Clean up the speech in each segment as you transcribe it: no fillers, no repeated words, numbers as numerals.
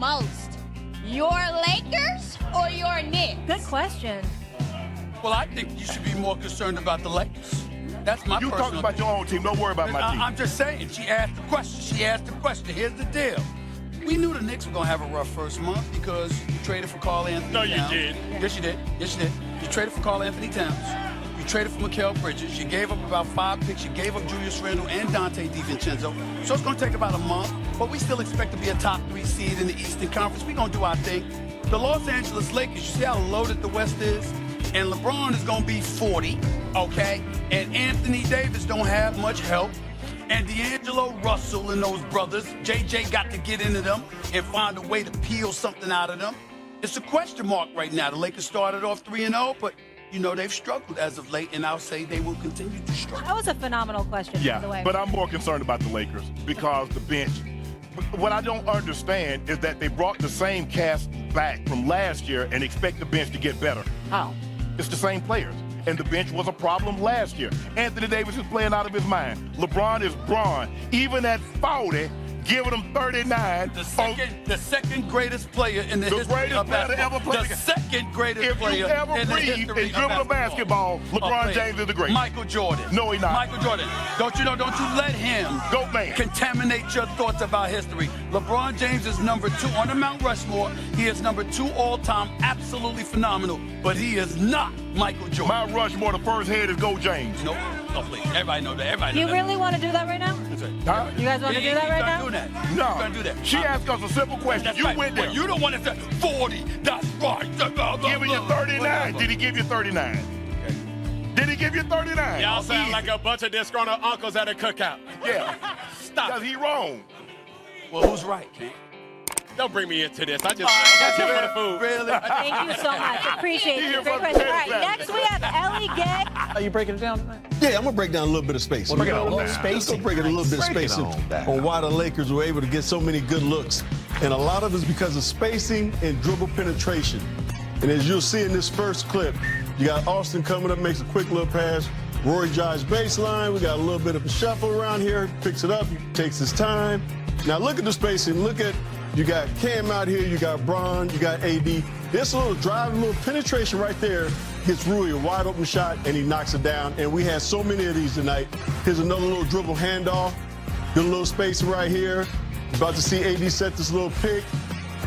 most? Your Lakers or your Knicks? Good question. Well, I think you should be more concerned about the Lakers. That's my You personal talking about your own team. Don't worry about my team. I'm just saying. She asked the question. Here's the deal. We knew the Knicks were going to have a rough first month because you traded for Karl Anthony Towns. No, you did. Yes, you did. You traded for Karl Anthony Towns. You traded for Mikal Bridges. You gave up about 5 picks. You gave up Julius Randle and Dante DiVincenzo. So it's going to take about a month, but we still expect to be a top 3 seed in the Eastern Conference. We're going to do our thing. The Los Angeles Lakers, you see how loaded the West is? And LeBron is going to be 40, okay? And Anthony Davis don't have much help. And D'Angelo Russell and those brothers, JJ got to get into them and find a way to peel something out of them. It's a question mark right now. The Lakers started off 3-0, but, you know, they've struggled as of late, and I'll say they will continue to struggle. That was a phenomenal question, by the way. But I'm more concerned about the Lakers because the bench. What I don't understand is that they brought the same cast back from last year and expect the bench to get better. Oh. It's the same players. And the bench was a problem last year. Anthony Davis is playing out of his mind. LeBron is Bron. Even at 40, giving him 39. The second greatest player in the history of basketball. The second greatest player in the history of basketball. and dribble a basketball, LeBron James is the greatest. Michael Jordan. No, he's not. Michael Jordan. Don't you let him contaminate your thoughts about history. LeBron James is number 2 on the Mount Rushmore. He is number 2 all-time, absolutely phenomenal. But he is not Michael Jordan. Mount Rushmore, the first head is Go James. No, please. Everybody know that. Do you really want to do that right now? Huh? You guys want to do that right now? No. Gonna do that. She asked us a simple question. That's You right. went there. Well, you don't want to say 40. That's right. Giving you 39. Did he give you 39? Did he give you 39? Y'all sound like a bunch of disgruntled uncles at a cookout. Yeah. Stop. Because he wrong. Well, who's right, King? Don't bring me into this. I just here for the food. Really? Thank you so much. Appreciate Here it. Great for the question. All right, tennis next we have Ellie Gay. Are you breaking it down tonight? Yeah, I'm going to break down a little bit of space. Break it down. Let's go break it a little bit of space on why the Lakers were able to get so many good looks. And a lot of it's because of spacing and dribble penetration. And as you'll see in this first clip, you got Austin coming up, makes a quick little pass. Roy drives baseline. We got a little bit of a shuffle around here. Picks it up, takes his time. Now look at the spacing. Look at, you got Cam out here, you got Bron, you got AD. This little drive, little penetration right there gets Rui a wide open shot, and he knocks it down. And we had so many of these tonight. Here's another little dribble handoff. Good little space right here. About to see AD set this little pick,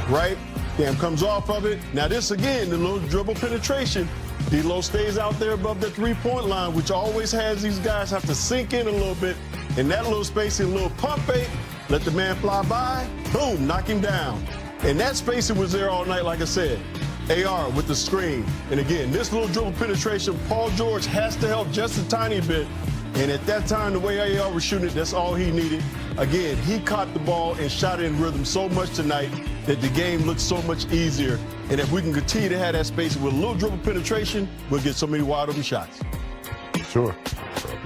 right? Cam comes off of it. Now this again, the little dribble penetration. D'Lo stays out there above the 3-point line, which always has these guys have to sink in a little bit. And that little spacing, little pump fake, let the man fly by, boom, knock him down. And that spacing was there all night, like I said. AR with the screen. And again, this little dribble penetration, Paul George has to help just a tiny bit. And at that time, the way AR was shooting it, that's all he needed. Again, he caught the ball and shot it in rhythm so much tonight that the game looked so much easier. And if we can continue to have that space with a little dribble penetration, we'll get so many wide open shots. Sure.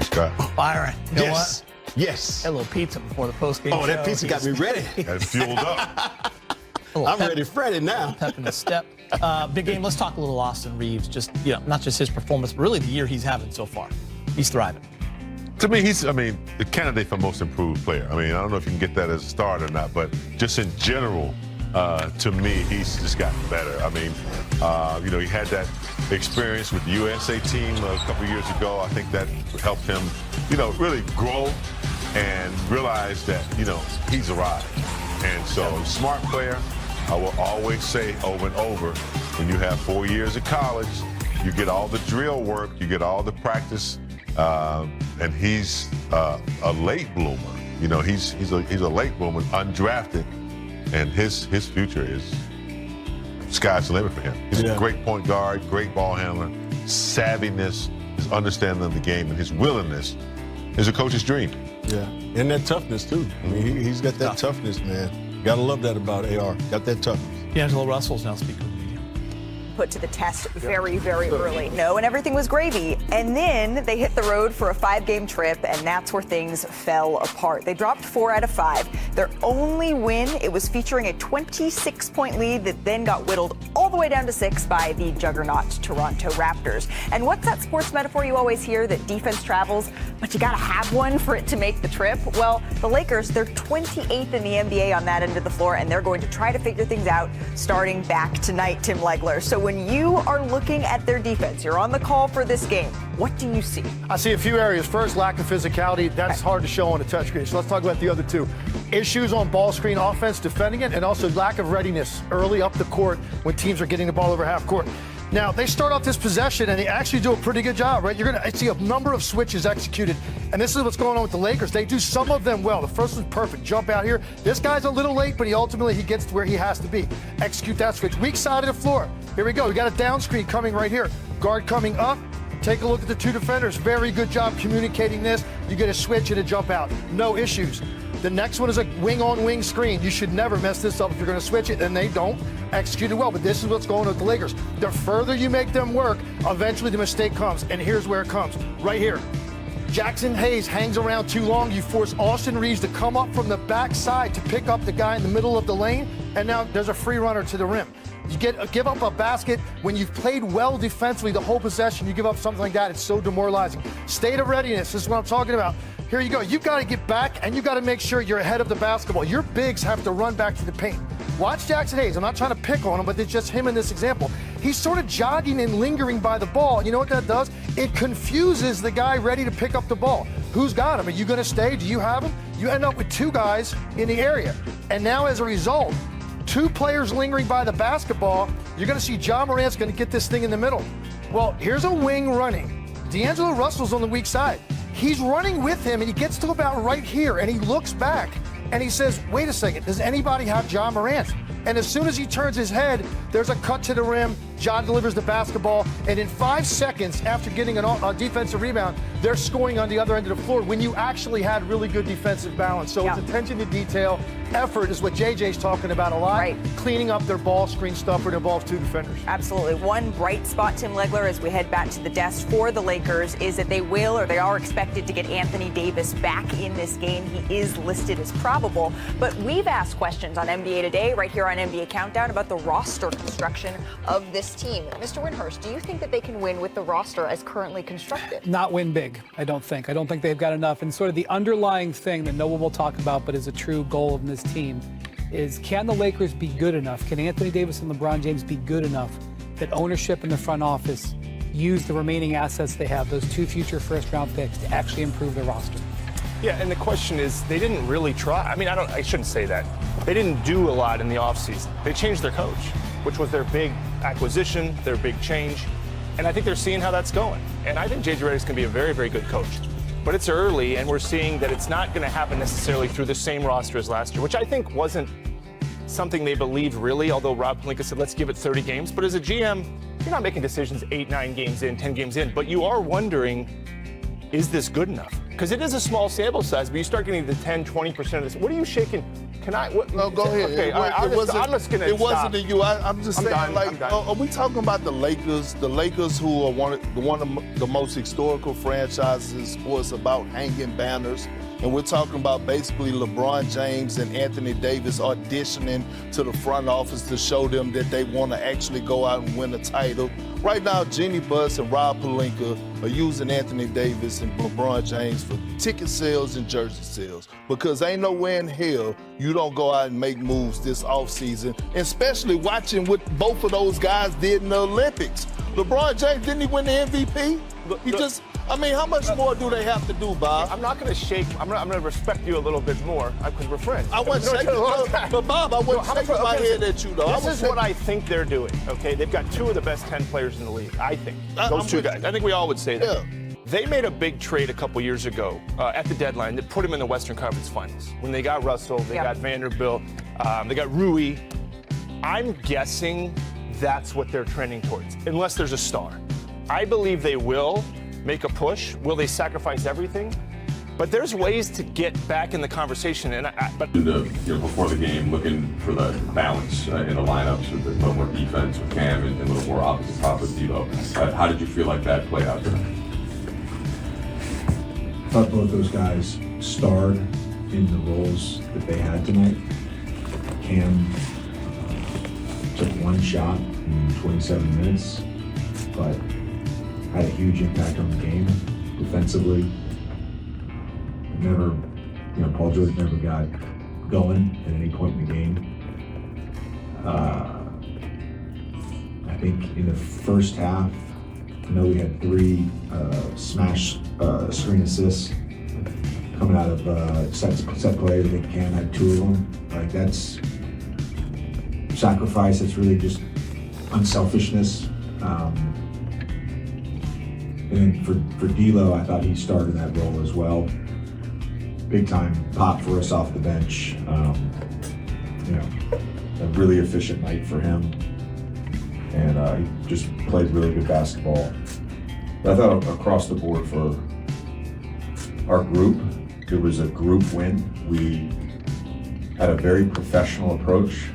Scott. Byron, you know what? Yes. Had a little pizza before the postgame show. Oh, that pizza got me ready. Got fueled up. I'm ready for it now. Pep in the step. Big game. Let's talk a little Austin Reeves. Just, not just his performance, but really the year he's having so far. He's thriving. To me, he's, the candidate for most improved player. I don't know if you can get that as a start or not, but just in general, to me, he's just gotten better. He had that experience with the USA team a couple years ago. I think that helped him, really grow and realize that, he's arrived. And so, smart player, I will always say over and over, when you have 4 years of college, you get all the drill work, you get all the practice, and he's a late bloomer. He's a late bloomer, undrafted, and his future is sky's the limit for him. He's a great point guard, great ball handler, savviness, his understanding of the game, and his willingness is a coach's dream. Yeah, and that toughness too. He's got that toughness, man. Gotta love that about AR. Got that toughness. D'Angelo Russell's now speaking with the media. Put to the test very, very early. No, and everything was gravy. And then they hit the road for a 5-game trip, and that's where things fell apart. They dropped 4 out of 5. Their only win, it was featuring a 26-point lead that then got whittled all the the way down to 6 by the juggernaut Toronto Raptors. And what's that sports metaphor you always hear, that defense travels, but you got to have one for it to make the trip? Well, the Lakers, they're 28th in the NBA on that end of the floor, and they're going to try to figure things out starting back tonight, Tim Legler. So when you are looking at their defense, you're on the call for this game, what do you see? I see a few areas. First, lack of physicality. That's hard to show on a touchscreen. So let's talk about the other two. Issues on ball screen offense, defending it, and also lack of readiness early up the court when teams are getting the ball over half court. Now, they start off this possession, and they actually do a pretty good job, right? You're going to see a number of switches executed, and this is what's going on with the Lakers. They do some of them well. The first one's perfect. Jump out here. This guy's a little late, but he gets to where he has to be. Execute that switch. Weak side of the floor. Here we go. We got a down screen coming right here. Guard coming up. Take a look at the two defenders. Very good job communicating this. You get a switch and a jump out. No issues. The next one is a wing-on-wing screen. You should never mess this up if you're going to switch it, and they don't execute it well. But this is what's going on with the Lakers. The further you make them work, eventually the mistake comes, and here's where it comes. Right here. Jackson Hayes hangs around too long. You force Austin Reeves to come up from the backside to pick up the guy in the middle of the lane, and now there's a free runner to the rim. You give up a basket when you've played well defensively the whole possession. You give up something like that, it's so demoralizing. State of readiness, this is what I'm talking about. Here you go. You've got to get back, and you've got to make sure you're ahead of the basketball. Your bigs have to run back to the paint. Watch Jackson Hayes. I'm not trying to pick on him, but it's just him in this example. He's sort of jogging and lingering by the ball. You know what that does? It confuses the guy ready to pick up the ball. Who's got him? Are you going to stay? Do you have him? You end up with two guys in the area. And now as a result, two players lingering by the basketball, you're going to see Ja Morant's going to get this thing in the middle. Well, here's a wing running. D'Angelo Russell's on the weak side. He's running with him, and he gets to about right here, and he looks back, and he says, wait a second, does anybody have Ja Morant? And as soon as he turns his head, there's a cut to the rim. Ja delivers the basketball, and in 5 seconds after getting a defensive rebound, they're scoring on the other end of the floor when you actually had really good defensive balance. So it's attention to detail. Effort is what JJ's talking about a lot. Right. Cleaning up their ball screen stuff where it involves two defenders. Absolutely. One bright spot, Tim Legler, as we head back to the desk for the Lakers, is that they are expected to get Anthony Davis back in this game. He is listed as probable. But we've asked questions on NBA Today, right here on NBA Countdown, about the roster construction of this team. Mr. Windhurst, do you think that they can win with the roster as currently constructed? Not win big, I don't think. I don't think they've got enough. And sort of the underlying thing that no one will talk about, but is a true goal of this team, is can the Lakers be good enough? Can Anthony Davis and LeBron James be good enough that ownership in the front office use the remaining assets they have, those two future first-round picks, to actually improve their roster? Yeah, and the question is, they didn't really try. I mean, I shouldn't say that. They didn't do a lot in the offseason. They changed their coach, which was their big acquisition, their big change. And I think they're seeing how that's going. And I think J.J. Redick's going to be a very, very good coach. But it's early, and we're seeing that it's not going to happen necessarily through the same roster as last year, which I think wasn't something they believed really, although Rob Pelinka said, let's give it 30 games. But as a GM, you're not making decisions 8, 9 games in, 10 games in, but you are wondering, is this good enough? Because it is a small sample size, but you start getting the 10, 20% of this. What are you shaking? Can I? What, no, go ahead. Okay, I'm just going to It wasn't to you. I'm just saying, are we talking about the Lakers? The Lakers, who are one of the most historical franchises in sports about hanging banners. And we're talking about basically LeBron James and Anthony Davis auditioning to the front office to show them that they want to actually go out and win a title. Right now, Jeannie Buss and Rob Pelinka are using Anthony Davis and LeBron James for ticket sales and jersey sales, because ain't nowhere in hell you don't go out and make moves this offseason, especially watching what both of those guys did in the Olympics. LeBron James, didn't he win the MVP? How much more do they have to do, Bob? I'm not going to shake. I'm going to respect you a little bit more because we're friends. I wasn't shaking, but Bob, I wasn't shaking my head at you, though. This is what I think they're doing, okay? They've got two of the best 10 players in the league, I think. Those two guys. I think we all would say that. Yeah. They made a big trade a couple years ago at the deadline that put them in the Western Conference Finals. When they got Russell, they got Vanderbilt, they got Rui. I'm guessing that's what they're trending towards, unless there's a star. I believe they will make a push. Will they sacrifice everything? But there's ways to get back in the conversation. Before the game, looking for the balance in the lineups, with a little more defense with Cam and a little more opposite top with Devo. How did you feel like that played out there? I thought both those guys starred in the roles that they had tonight. Cam took one shot in 27 minutes, but had a huge impact on the game defensively. Never, Paul George never got going at any point in the game. I think in the first half, I know we had 3 smash screen assists coming out of set plays. I think Cam had 2 of them. Like, that's sacrifice. That's really just unselfishness. And then for D'Lo, I thought he started that role as well. Big time pop for us off the bench. A really efficient night for him. And he just played really good basketball. But I thought across the board for our group, it was a group win. We had a very professional approach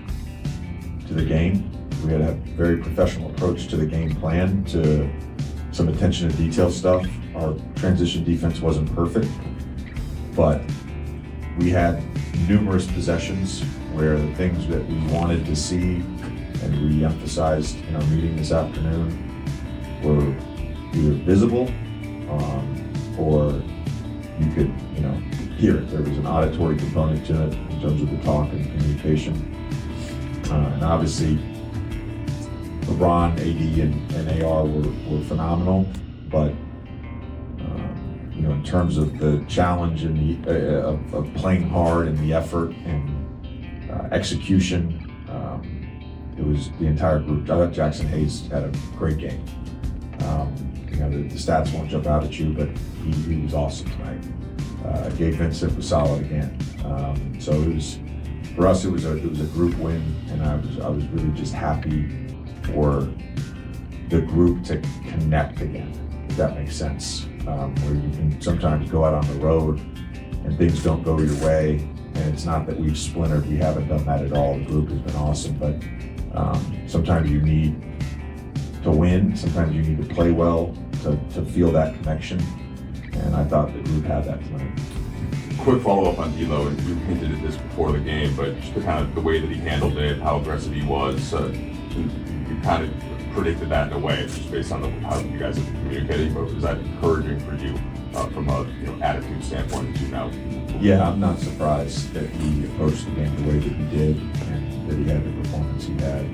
to the game. We had a very professional approach to the game plan, to some attention to detail stuff. Our transition defense wasn't perfect, but we had numerous possessions where the things that we wanted to see and we emphasized in our meeting this afternoon were either visible or you could, hear it. There was an auditory component to it in terms of the talk and communication. And obviously, LeBron, AD, and AR were phenomenal, but in terms of the challenge and of playing hard and the effort and execution, it was the entire group. I thought Jackson Hayes had a great game. The stats won't jump out at you, but he was awesome tonight. Gabe Vincent was solid again. So it was, for us, it was a group win, and I was really just happy for the group to connect again, if that makes sense. Where you can sometimes go out on the road and things don't go your way, and it's not that we've splintered. We haven't done that at all. The group has been awesome, but sometimes you need to win. Sometimes you need to play well to feel that connection, and I thought the group had that tonight. Quick follow-up on D'Lo, and you hinted at this before the game, but just the way that he handled it, how aggressive he was, you kind of predicted that in a way, just based on how you guys have been communicating. But was that encouraging for you from a attitude standpoint as you know? Yeah, I'm not surprised that he approached the game the way that he did, and that he had the performance he had.